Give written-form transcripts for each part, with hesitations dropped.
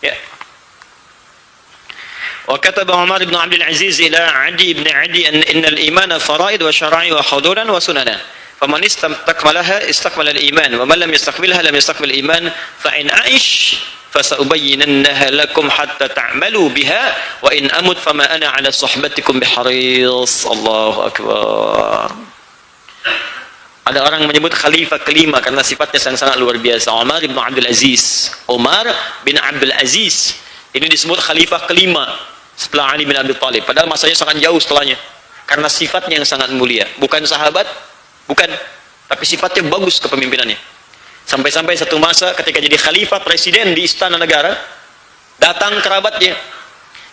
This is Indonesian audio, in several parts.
Ya. وكتب عمر بن عبد العزيز إلى عدي بن عدي إن الإيمان فرائض وشرائع وحضورا وسننا فمن استكملها استكمل الإيمان ومن لم يستكملها لم يستكمل الإيمان فإن أعش فسأبيننها لكم حتى تعملوا بها وإن أمت فما أنا على صحبتكم بحريص. الله أكبر. Ada orang menyebut khalifah kelima karena sifatnya sangat luar biasa. Umar bin Abdul Aziz. Umar bin Abdul Aziz. Ini disebut khalifah kelima setelah Ali bin Abi Thalib. Padahal masanya sangat jauh setelahnya. Karena sifatnya yang sangat mulia. Bukan sahabat, bukan. Tapi sifatnya bagus kepemimpinannya. Sampai-sampai satu masa ketika jadi khalifah presiden di istana negara, datang kerabatnya.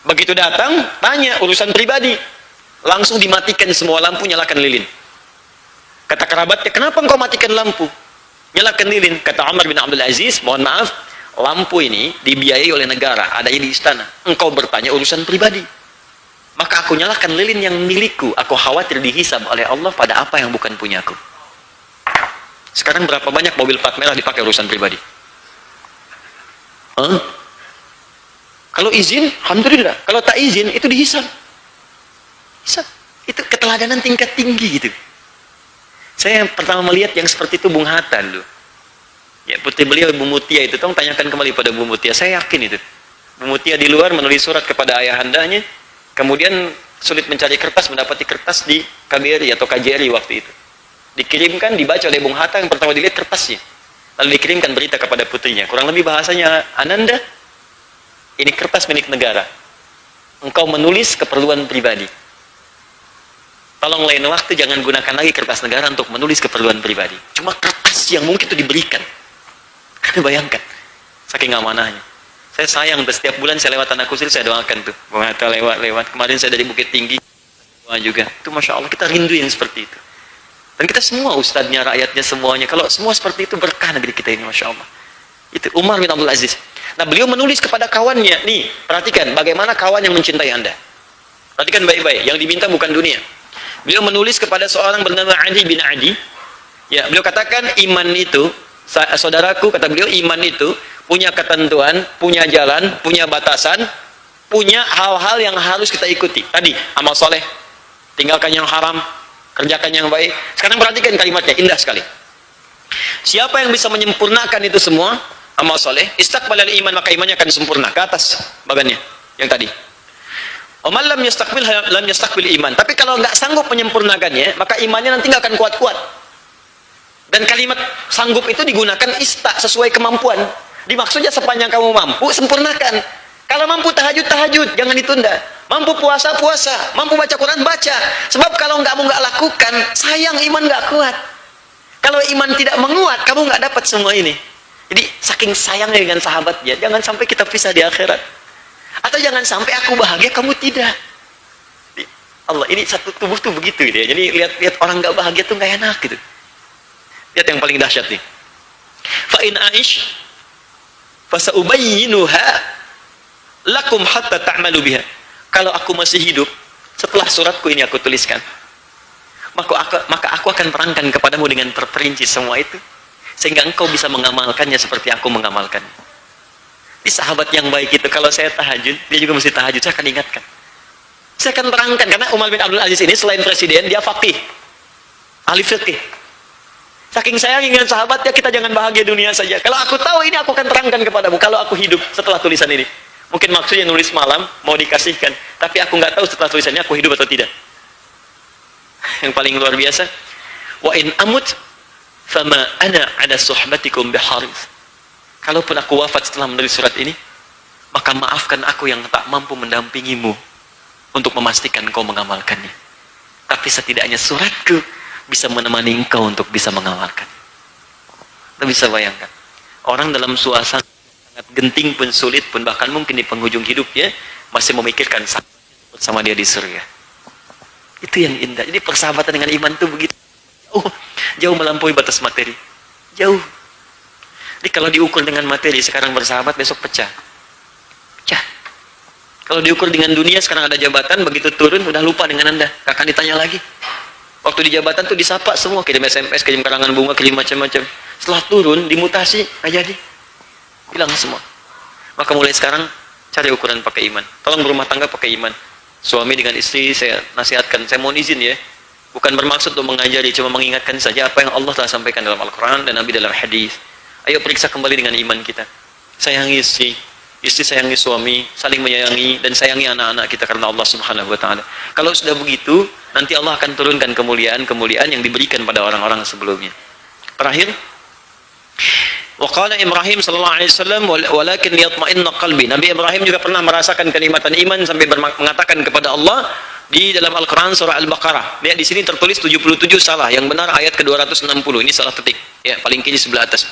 Begitu datang, tanya urusan pribadi. Langsung dimatikan semua lampu, nyalakan lilin. Kata kerabatnya, kenapa engkau matikan lampu? Nyalakan lilin. Kata Umar bin Abdul Aziz, mohon maaf, lampu ini dibiayai oleh negara, adanya di istana. Engkau bertanya urusan pribadi. Maka aku nyalakan lilin yang milikku. Aku khawatir dihisab oleh Allah pada apa yang bukan punyaku. Sekarang berapa banyak mobil plat merah dipakai urusan pribadi? Kalau izin, alhamdulillah. Kalau tak izin, itu dihisab. Hisab. Itu keteladanan tingkat tinggi gitu. Saya yang pertama melihat yang seperti itu Bung Hatta dulu. Ya, putri beliau Bu Mutia itu, tolong tanyakan kembali pada Bu Mutia. Saya yakin itu. Bu Mutia di luar menulis surat kepada ayahandanya, kemudian sulit mencari kertas, mendapati kertas di KBRI atau KJRI waktu itu. Dikirimkan, dibaca oleh Bung Hatta, yang pertama dilihat kertasnya. Lalu dikirimkan berita kepada putrinya. Kurang lebih bahasanya, Ananda, ini kertas milik negara. Engkau menulis keperluan pribadi. Tolong lain waktu jangan gunakan lagi kertas negara untuk menulis keperluan pribadi. Cuma kertas yang mungkin itu diberikan. Anda bayangkan, saking amanahnya. Saya sayang, setiap bulan saya lewat Tanah Kusir, saya doakan tuh. Bung Hatta lewat. Kemarin saya dari Bukit Tinggi, doa juga. Itu Masya Allah, kita rindu yang seperti itu. Dan kita semua, ustadznya, rakyatnya, semuanya. Kalau semua seperti itu, berkah negeri kita ini, Masya Allah. Itu Umar bin Abdul Aziz. Nah, beliau menulis kepada kawannya. Nih, perhatikan, bagaimana kawan yang mencintai Anda. Perhatikan baik-baik, yang diminta bukan dunia. Beliau menulis kepada seorang bernama Adi bin Adi. Ya, beliau katakan iman itu, saudaraku, kata beliau, iman itu punya ketentuan, punya jalan, punya batasan, punya hal-hal yang harus kita ikuti. Tadi, amal soleh, tinggalkan yang haram, kerjakan yang baik. Sekarang perhatikan kalimatnya, indah sekali. Siapa yang bisa menyempurnakan itu semua, amal soleh, istaqbalal iman, maka imannya akan sempurna. Ke atas bagannya, yang tadi. Omal lam yastaqbil iman. Tapi kalau nggak sanggup menyempurnakannya, maka imannya nanti nggak akan kuat-kuat. Dan kalimat sanggup itu digunakan sesuai kemampuan. Dimaksudnya sepanjang kamu mampu, sempurnakan. Kalau mampu tahajud, jangan ditunda. Mampu puasa, mampu baca Quran, baca. Sebab kalau kamu nggak lakukan, sayang iman nggak kuat. Kalau iman tidak menguat, kamu nggak dapat semua ini. Jadi saking sayangnya dengan sahabatnya, jangan sampai kita pisah di akhirat. Atau jangan sampai aku bahagia, kamu tidak. Allah, ini satu tubuh tuh begitu gitu ya. Jadi lihat orang nggak bahagia tuh nggak enak gitu. Lihat yang paling dahsyat nih. Fa in aish fasaubayyinuha lakum hatta ta'malu biha. Kalau aku masih hidup, setelah suratku ini aku tuliskan, maka aku akan terangkan kepadamu dengan terperinci semua itu, sehingga engkau bisa mengamalkannya seperti aku mengamalkannya. Di sahabat yang baik itu, kalau saya tahajud, dia juga mesti tahajud, saya akan ingatkan. Saya akan terangkan, karena Umar bin Abdul Aziz ini selain presiden, dia faqih, ahli fiqih. Saking sayang dengan sahabatnya, kita jangan bahagia dunia saja. Kalau aku tahu ini, aku akan terangkan kepadamu, kalau aku hidup setelah tulisan ini. Mungkin maksudnya nulis malam, mau dikasihkan, tapi aku nggak tahu setelah tulisannya, aku hidup atau tidak. Yang paling luar biasa, wa in amut, fama ana ada suhbatikum biharith. Kalaupun aku wafat setelah menulis surat ini, maka maafkan aku yang tak mampu mendampingimu untuk memastikan kau mengamalkannya. Tapi setidaknya suratku bisa menemani engkau untuk bisa mengamalkan. Kita bisa bayangkan, orang dalam suasana sangat genting pun, sulit pun, bahkan mungkin di penghujung hidupnya, masih memikirkan bersama dia di surga. Itu yang indah. Jadi persahabatan dengan iman itu begitu jauh melampaui batas materi. Jauh. Jadi kalau diukur dengan materi, sekarang bersahabat, besok pecah. Kalau diukur dengan dunia, sekarang ada jabatan, begitu turun, udah lupa dengan Anda. Akan ditanya lagi. Waktu di jabatan tuh disapa semua, kirim SMS, kirim karangan bunga, kirim macam-macam. Setelah turun, dimutasi, nggak jadi. Hilang semua. Maka mulai sekarang cari ukuran pakai iman. Tolong berumah tangga pakai iman. Suami dengan istri saya nasihatkan, saya mohon izin ya. Bukan bermaksud untuk mengajari, cuma mengingatkan saja apa yang Allah telah sampaikan dalam Al-Quran dan Nabi dalam hadis. Ayo periksa kembali dengan iman kita. Sayangi istri, istri sayangi suami, saling menyayangi dan sayangi anak-anak kita karena Allah Subhanahu wa taala. Kalau sudah begitu, nanti Allah akan turunkan kemuliaan-kemuliaan yang diberikan pada orang-orang sebelumnya. Terakhir, wa qala Ibrahim sallallahu alaihi wasallam walakin liyatma'inna qalbi. Nabi Ibrahim juga pernah merasakan kenikmatan iman sampai mengatakan kepada Allah di dalam Al-Quran surah Al-Baqarah. Lihat di sini tertulis 77 salah, yang benar ayat ke-260. Ini salah ketik. Ya, paling kiri sebelah atas.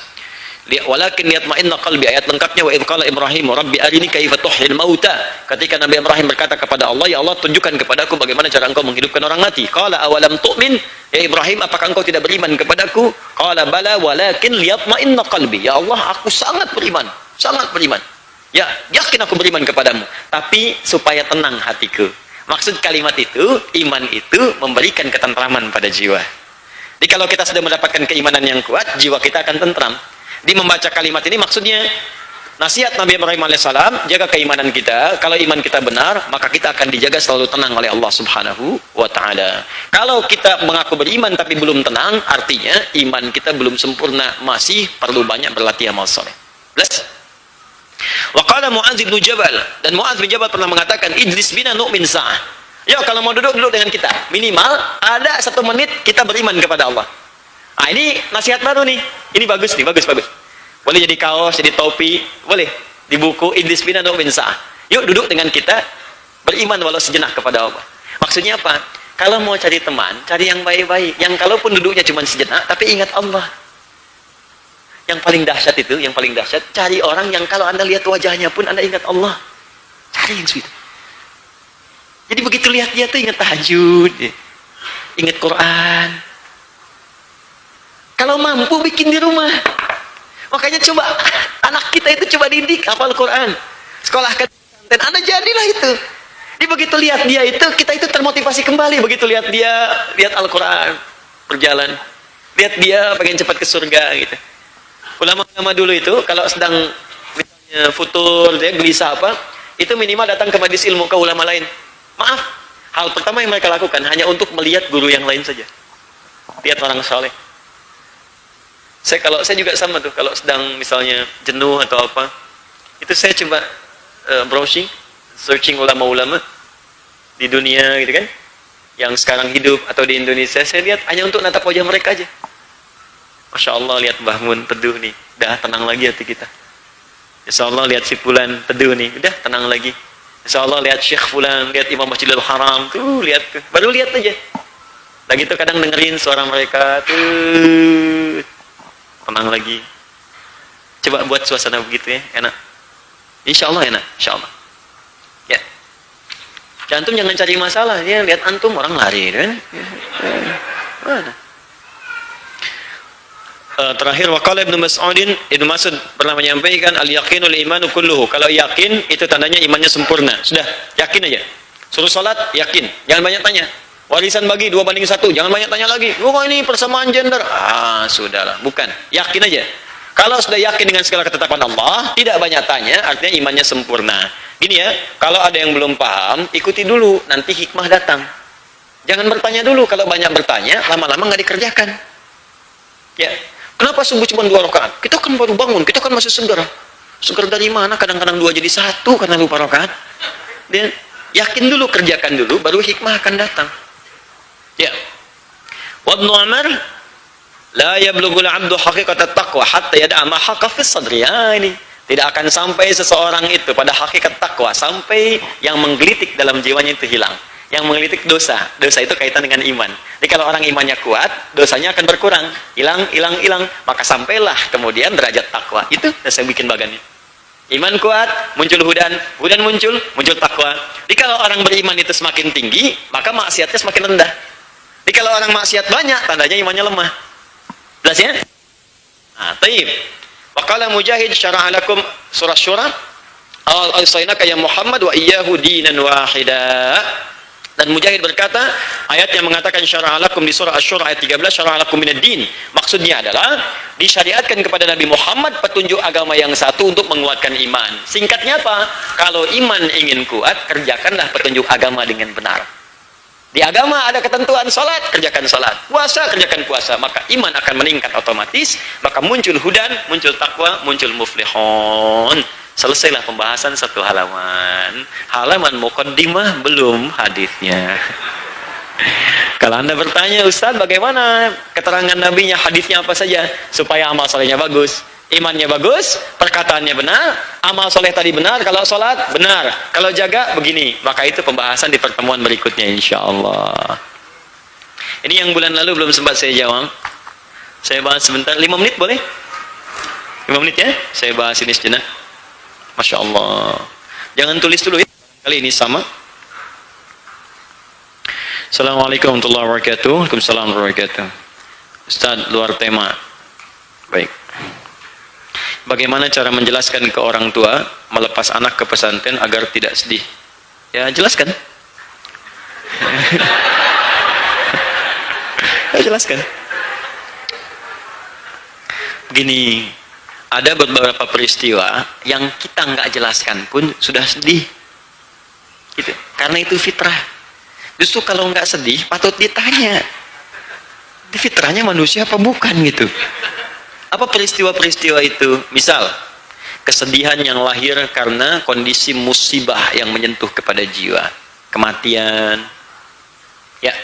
Walakin liyatma'inna qalbi, ayat lengkapnya wa idh qala Ibrahim rabbi arini kaifa tuhyil mauta. Ketika Nabi Ibrahim berkata kepada Allah, ya Allah tunjukkan kepadaku bagaimana cara engkau menghidupkan orang mati. Qala awalam tu'min, ya Ibrahim apakah engkau tidak beriman kepadaku? Qala bala walakin liyatma'inna qalbi. Ya Allah, aku sangat beriman, sangat beriman. Ya, yakin aku beriman kepadamu, tapi supaya tenang hatiku. Maksud kalimat itu, iman itu memberikan ketentraman pada jiwa. Jadi kalau kita sudah mendapatkan keimanan yang kuat, jiwa kita akan tentram. Di membaca kalimat ini maksudnya nasihat Nabi Ibrahim alaihissalam, jaga keimanan kita. Kalau iman kita benar, maka kita akan dijaga selalu tenang oleh Allah Subhanahu wa taala. Kalau kita mengaku beriman tapi belum tenang, artinya iman kita belum sempurna, masih perlu banyak berlatih amal saleh. Plus wa qala Mu'adz bin Jabal, dan Mu'adz bin Jabal pernah mengatakan ijlis bina nu'min sa'ah. Yo, kalau mau duduk dengan kita, minimal ada 1 menit kita beriman kepada Allah. Nah, ini nasihat baru nih. Ini bagus nih, bagus. Boleh jadi kaos, jadi topi, boleh. Di buku Idris bin Nu'min Sa'ah. Yuk duduk dengan kita, beriman walau sejenak kepada Allah. Maksudnya apa? Kalau mau cari teman, cari yang baik-baik. Yang kalaupun duduknya cuma sejenak, tapi ingat Allah. Yang paling dahsyat itu, cari orang yang kalau Anda lihat wajahnya pun Anda ingat Allah. Cari yang sweet. Jadi begitu lihat dia tuh ingat tahajud, ingat Quran. Kalau mampu bikin di rumah. Makanya coba anak kita itu coba didik hafal Quran. Sekolahkan dan Anda jadilah itu. Jadi begitu lihat dia itu, kita itu termotivasi kembali. Begitu lihat dia, lihat Al-Quran berjalan. Lihat dia pengen cepat ke surga gitu. Ulama-ulama dulu itu kalau sedang misalnya futur, dia gelisah apa, itu minimal datang ke majelis ilmu ke ulama lain. Maaf, hal pertama yang mereka lakukan hanya untuk melihat guru yang lain saja. Lihat orang saleh. Saya juga sama tuh, kalau sedang misalnya jenuh atau apa, itu saya coba browsing, searching ulama-ulama di dunia gitu kan, yang sekarang hidup atau di Indonesia. Saya lihat hanya untuk natap wajah mereka aja. Masya Allah, lihat Mbah Mun teduh nih, udah tenang lagi hati kita. Insya Allah lihat si Fulan teduh nih, udah tenang lagi. Insya Allah lihat Syekh Fulan, lihat Imam Masjidil Haram, tuh lihat tuh, baru lihat aja. Lagi tuh kadang dengerin suara mereka tuh, tenang lagi. Coba buat suasana begitu ya, enak. Insya Allah enak, insya Allah. Ya. Antum jangan cari masalah, dia lihat antum orang lari kan. Mana? Terakhir waqala Ibnu Mas'udin, Ibnu Mas'ud pernah menyampaikan al-yaqinul imanu kulluhu. Kalau yakin itu tandanya imannya sempurna. Sudah, yakin aja. Suruh salat, yakin. Jangan banyak tanya. Warisan bagi 2:1, jangan banyak tanya lagi. Oh ini persamaan gender. Ah, sudahlah, bukan. Yakin aja. Kalau sudah yakin dengan segala ketetapan Allah, tidak banyak tanya, artinya imannya sempurna. Gini ya, kalau ada yang belum paham, ikuti dulu, nanti hikmah datang. Jangan bertanya dulu, kalau banyak bertanya, lama-lama nggak dikerjakan. Ya, kenapa subuh cuma 2 rakaat? Kita kan baru bangun, kita kan masih segar. Segar dari mana? Kadang-kadang 2 jadi 1 karena lupa rakaat. Dan yakin dulu, kerjakan dulu, baru hikmah akan datang. Ya. Wa Ibnu Umar la yablughul 'abdu haqiqatat taqwa hatta yad'a ma haqa fi sadri. Ya, ini tidak akan sampai seseorang itu pada hakikat takwa sampai yang menggelitik dalam jiwanya itu hilang. Yang menggelitik dosa. Dosa itu kaitan dengan iman. Jadi kalau orang imannya kuat, dosanya akan berkurang, hilang. Maka sampailah kemudian derajat takwa. Itu saya bikin bagannya. Iman kuat, muncul hudan muncul takwa. Jadi kalau orang beriman itu semakin tinggi, maka maksiatnya semakin rendah. Jadi kalau orang maksiat banyak, tandanya imannya lemah. Jelas ya? Nah, taib. Wa qala Mujahid syara'a lakum surah Syura al-sainaka ya Muhammad wa iyyahu dinan wahida. Dan Mujahid berkata, ayat yang mengatakan syara'a lakum di surah Asy-Syura ayat 13, syara'a lakum minad din. Maksudnya adalah disyariatkan kepada Nabi Muhammad petunjuk agama yang satu untuk menguatkan iman. Singkatnya apa? Kalau iman ingin kuat, kerjakanlah petunjuk agama dengan benar. Di agama ada ketentuan salat, kerjakan salat. Puasa, kerjakan puasa. Maka iman akan meningkat otomatis, maka muncul hudan, muncul takwa, muncul muflihun. Selesailah pembahasan satu halaman. Halaman muqaddimah belum hadisnya. Kalau Anda bertanya, Ustaz, bagaimana keterangan nabinya, hadisnya apa saja supaya amal solehnya bagus, imannya bagus, perkataannya benar, amal soleh tadi benar, kalau sholat benar, kalau jaga begini. Maka itu pembahasan di pertemuan berikutnya insyaallah. Ini yang bulan lalu belum sempat saya jawab. Saya bahas sebentar, 5 menit boleh? 5 menit ya? Saya bahas ini sejenak. Masya Allah. Jangan tulis dulu ya. Kali ini sama. Assalamualaikum warahmatullahi wabarakatuh. Waalaikumsalam warahmatullahi wabarakatuh. Ustaz, luar tema. Baik. Bagaimana cara menjelaskan ke orang tua melepas anak ke pesantren agar tidak sedih? Ya, jelaskan. Ya, jelaskan. Begini, ada beberapa peristiwa yang kita nggak jelaskan pun sudah sedih, gitu. Karena itu fitrah. Justru kalau nggak sedih, patut ditanya. Ini fitrahnya manusia apa bukan gitu? Apa peristiwa-peristiwa itu? Misal, kesedihan yang lahir karena kondisi musibah yang menyentuh kepada jiwa, kematian, ya,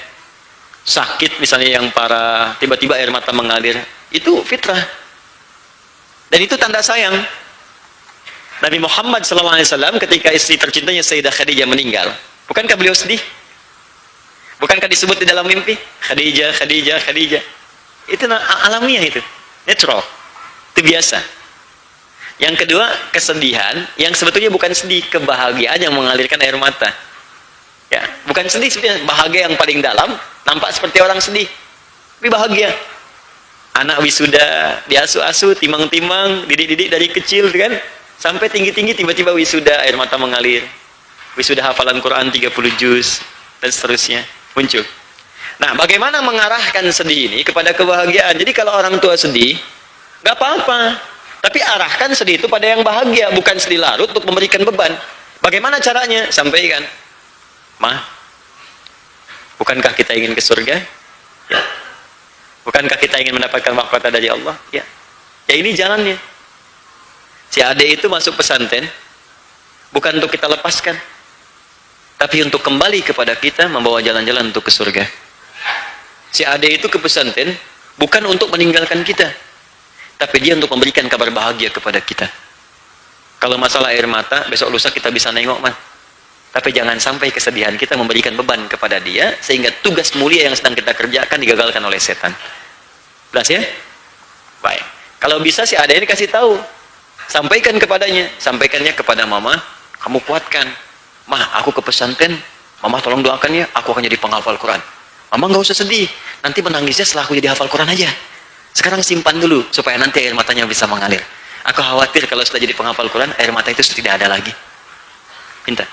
sakit misalnya yang parah, tiba-tiba air mata mengalir, itu fitrah. Dan itu tanda sayang. Nabi Muhammad SAW ketika istri tercintanya Sayyidah Khadijah meninggal, bukankah beliau sedih? Bukankah disebut di dalam mimpi? Khadijah, Khadijah, Khadijah. Itu alamiah itu. Natural. Itu biasa. Yang kedua, kesedihan yang sebetulnya bukan sedih, kebahagiaan yang mengalirkan air mata. Ya, bukan sedih sebenarnya, bahagia yang paling dalam, nampak seperti orang sedih. Tapi bahagia. Anak wisuda, diasuh-asuh, timang-timang, didik-didik dari kecil kan, sampai tinggi-tinggi tiba-tiba wisuda, air mata mengalir. Wisuda hafalan Quran 30 juz dan seterusnya muncul. Nah, bagaimana mengarahkan sedih ini kepada kebahagiaan? Jadi kalau orang tua sedih, nggak apa-apa. Tapi arahkan sedih itu pada yang bahagia, bukan sedih larut untuk memberikan beban. Bagaimana caranya? Sampaikan. Ma, bukankah kita ingin ke surga? Ya. Bukankah kita ingin mendapatkan mahkota dari Allah? Ya. Ya, ini jalannya. Si adik itu masuk pesantren bukan untuk kita lepaskan, tapi untuk kembali kepada kita, membawa jalan-jalan untuk ke surga. Si adik itu ke pesantren bukan untuk meninggalkan kita, tapi dia untuk memberikan kabar bahagia kepada kita. Kalau masalah air mata, besok lusa kita bisa nengok, man. Tapi jangan sampai kesedihan kita memberikan beban kepada dia, sehingga tugas mulia yang sedang kita kerjakan digagalkan oleh setan. Jelas ya? Baik. Kalau bisa si adik ini kasih tahu, sampaikan kepadanya, sampaikannya kepada mama, kamu kuatkan. Mah, aku ke pesantren, mama tolong doakan ya, aku akan jadi penghafal Quran. Mama nggak usah sedih, nanti menangisnya setelah aku jadi hafal Quran aja. Sekarang simpan dulu, supaya nanti air matanya bisa mengalir. Aku khawatir kalau sudah jadi penghafal Quran, air mata itu tidak ada lagi. Minta.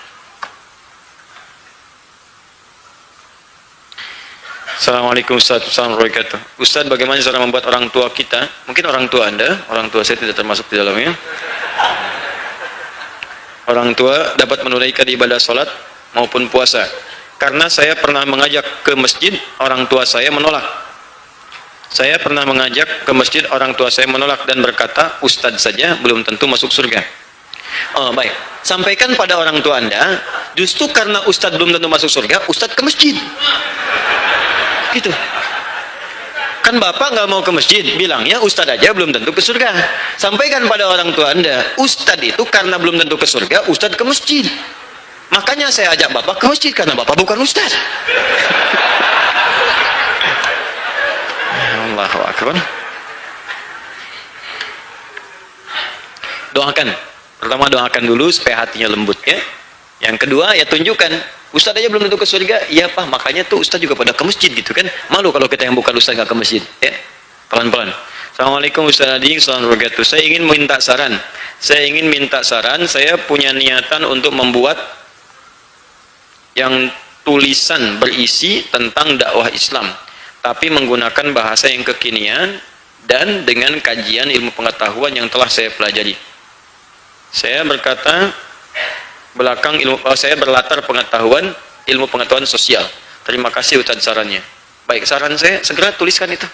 Assalamualaikum warahmatullahi wabarakatuh. Ustaz, bagaimana cara membuat orang tua kita, mungkin orang tua Anda, orang tua saya tidak termasuk di dalamnya, orang tua dapat menunaikan ibadah sholat maupun puasa. Karena saya pernah mengajak ke masjid, orang tua saya menolak. Saya pernah mengajak ke masjid, orang tua saya menolak dan berkata, Ustadz saja belum tentu masuk surga. Oh, baik. Sampaikan pada orang tua Anda, justru karena Ustadz belum tentu masuk surga, Ustadz ke masjid. Gitu. Kan bapak nggak mau ke masjid, bilangnya Ustadz aja belum tentu ke surga. Sampaikan pada orang tua Anda, Ustadz itu karena belum tentu ke surga, Ustadz ke masjid. Makanya saya ajak bapak ke masjid, karena bapak bukan Ustadz. Allahu Akbar. Doakan. Pertama doakan dulu supaya hatinya lembut ya. Yang kedua ya tunjukkan, Ustadz aja belum tentu ke surga. Iya Pak, makanya tuh Ustadz juga pada ke masjid gitu kan. Malu kalau kita yang bukan Ustadz nggak ke masjid ya. Pelan-pelan. Assalamualaikum Ustaz Adi, assalamualaikum warahmatullahi wabarakatuh. Saya ingin minta saran. Saya punya niatan untuk membuat yang tulisan berisi tentang dakwah Islam, tapi menggunakan bahasa yang kekinian dan dengan kajian ilmu pengetahuan yang telah saya pelajari. Saya berkata, saya berlatar pengetahuan ilmu pengetahuan sosial. Terima kasih Ustaz sarannya. Baik, saran saya segera tuliskan itu,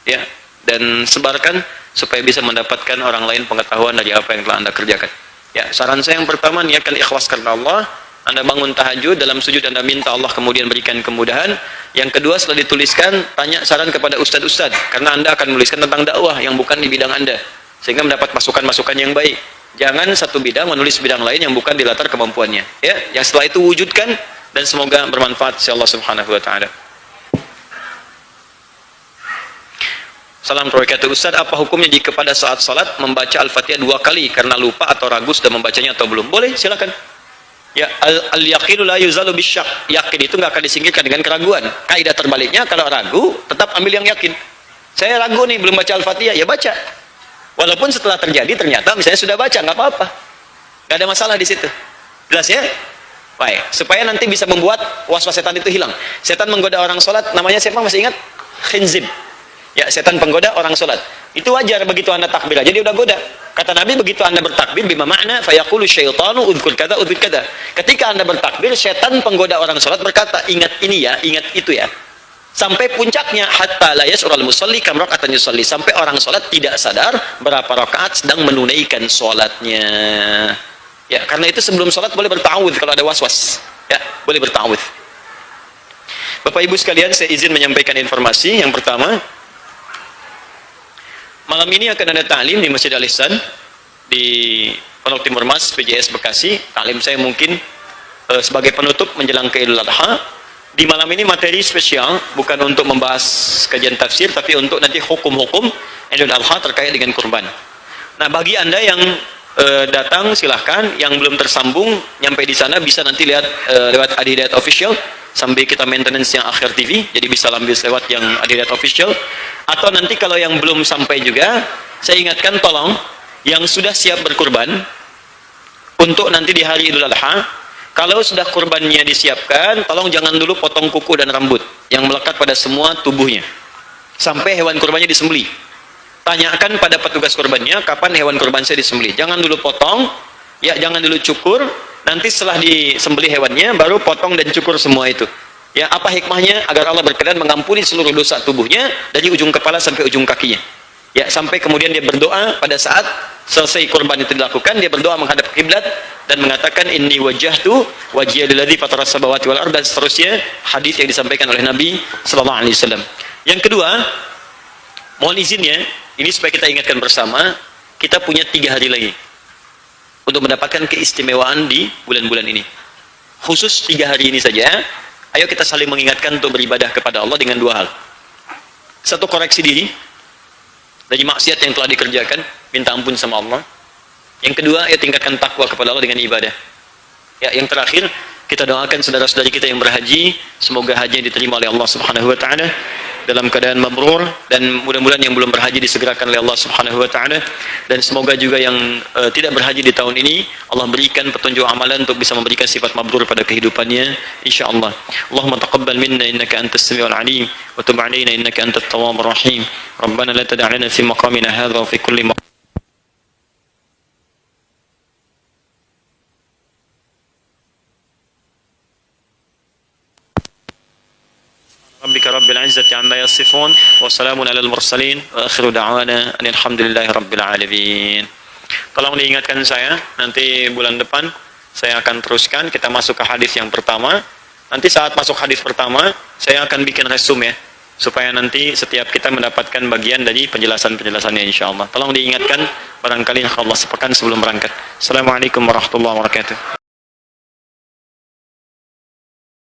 ya, dan sebarkan supaya bisa mendapatkan orang lain pengetahuan dari apa yang telah Anda kerjakan. Ya, saran saya yang pertama, niatkan ikhlas karena Allah. Anda bangun tahajud, dalam sujud Anda minta Allah kemudian berikan kemudahan. Yang kedua, setelah dituliskan, tanya saran kepada ustadz-ustadz, karena Anda akan menuliskan tentang dakwah yang bukan di bidang Anda, sehingga mendapat masukan-masukan yang baik. Jangan satu bidang menulis bidang lain yang bukan di latar kemampuannya. Ya, yang setelah itu wujudkan, dan semoga bermanfaat insya Allah subhanahu wa ta'ala. Salam wabarakatuh. Ustaz, apa hukumnya jika pada saat salat membaca Al-Fatihah 2 kali karena lupa atau ragu sudah membacanya atau belum? Boleh, silakan. Ya, al-yaqinu la yuzalu bisyak. Yakin itu nggak akan disingkirkan dengan keraguan. Kaidah terbaliknya, kalau ragu tetap ambil yang yakin. Saya ragu nih belum baca Al-Fatihah, ya baca. Walaupun setelah terjadi ternyata misalnya sudah baca, nggak apa-apa. Nggak ada masalah di situ. Jelas ya? Baik, supaya nanti bisa membuat was-was setan itu hilang. Setan menggoda orang salat, namanya siapa masih ingat? Khinzib. Ya, setan penggoda orang salat. Itu wajar begitu Anda takbir aja dia udah goda. Kata Nabi, begitu Anda bertakbir bima makna fayaqulu syaitanu udhkur kada udhkur kada. Ketika Anda bertakbir, setan penggoda orang salat berkata, ingat ini ya, ingat itu ya. Sampai puncaknya hatta la yas'ural musalli kam raka'atan yusalli, sampai orang salat tidak sadar berapa rakaat sedang menunaikan salatnya. Ya, karena itu sebelum salat boleh berta'awudz kalau ada was-was. Ya, boleh berta'awudz. Bapak Ibu sekalian, saya izin menyampaikan informasi yang pertama. Malam ini akan ada ta'lim di Masjid Al-Ihsan di Pondok Timur Mas, PJS Bekasi. Ta'lim saya mungkin sebagai penutup menjelang ke Idul Adha. Di malam ini materi spesial, bukan untuk membahas kajian tafsir, tapi untuk nanti hukum-hukum Idul Adha terkait dengan kurban. Nah, bagi Anda yang datang silahkan, yang belum tersambung nyampe di sana bisa nanti lihat lewat Adi Hidayat Official sambil kita maintenance yang akhir TV, jadi bisa ambil lewat yang Adi Hidayat Official. Atau nanti kalau yang belum sampai juga, saya ingatkan tolong yang sudah siap berkurban untuk nanti di hari Idul Adha, kalau sudah kurbannya disiapkan, tolong jangan dulu potong kuku dan rambut yang melekat pada semua tubuhnya sampai hewan kurbannya disembelih. Tanyakan pada petugas kurbannya kapan hewan kurban saya disembelih. Jangan dulu potong, ya, jangan dulu cukur. Nanti setelah disembelih hewannya baru potong dan cukur semua itu. Ya, apa hikmahnya? Agar Allah berkenan mengampuni seluruh dosa tubuhnya dari ujung kepala sampai ujung kakinya. Ya, sampai kemudian dia berdoa pada saat selesai kurban itu dilakukan, dia berdoa menghadap kiblat dan mengatakan inni wajjahtu wajhiya lilladzi fatara samawati wal ardh, dan seterusnya hadis yang disampaikan oleh Nabi sallallahu alaihi wasallam. Yang kedua, mohon izinnya, ini supaya kita ingatkan bersama, kita punya 3 hari lagi untuk mendapatkan keistimewaan di bulan-bulan ini. Khusus 3 hari ini saja, ayo kita saling mengingatkan untuk beribadah kepada Allah dengan 2 hal. Satu, koreksi diri dari maksiat yang telah dikerjakan, minta ampun sama Allah. Yang kedua, ayo tingkatkan takwa kepada Allah dengan ibadah. Ya, yang terakhir, kita doakan saudara-saudari kita yang berhaji, semoga haji diterima oleh Allah Subhanahu wa taala dalam keadaan mabrur, dan mudah-mudahan yang belum berhaji disegerakan oleh Allah Subhanahu wa taala, dan semoga juga yang tidak berhaji di tahun ini Allah berikan petunjuk amalan untuk bisa memberikan sifat mabrur pada kehidupannya insyaallah. Allahumma taqabbal minna innaka antas samiul alim wa tub 'alaina innaka antat tawwabur rahim. Rabbana la tada' lana fi maqamina hadha wa fi kulli ربك رب العزة عما يصفون وسلام على المرسلين وآخر دعوانا أن الحمد لله رب العالمين. Tolong diingatkan saya, nanti bulan depan saya akan teruskan, kita masuk ke hadis yang pertama. Nanti saat masuk hadis pertama, saya akan bikin resume ya, supaya nanti setiap kita mendapatkan bagian dari penjelasan-penjelasannya insyaallah. Tolong diingatkan barangkali insyaallah sepekan sebelum berangkat. Assalamualaikum warahmatullahi wabarakatuh.